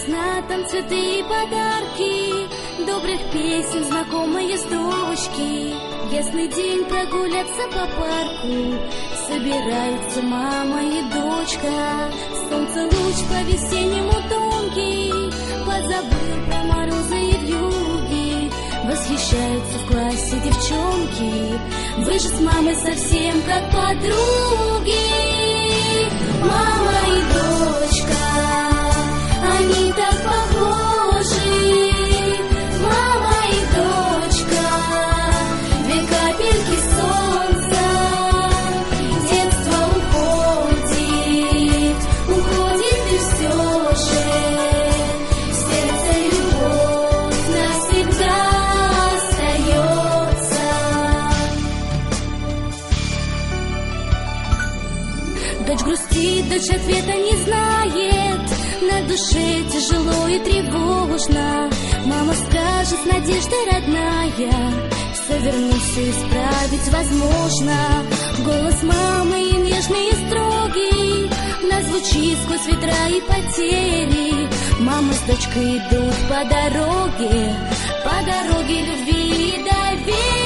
Весна, там цветы и подарки, добрых песен, знакомые строчки. Ясный день, прогуляться по парку, собираются мама и дочка. Солнце луч по-весеннему тонкий, позабыл про морозы и вьюги. Восхищаются в классе девчонки, вы же с мамой совсем как подруги. Мама и дочка, они так похожи. Мама и дочка, две капельки солнца. Детство уходит, уходит и все же в сердце любовь навсегда остается. Дочь грустит, дочь ответа не знает, на душе тяжело и тревожно. Мама скажет с надеждой родная, все вернуть, все исправить возможно. Голос мамы нежный и строгий, нас звучит сквозь ветра и потери. Мама с дочкой идут по дороге любви и доверия.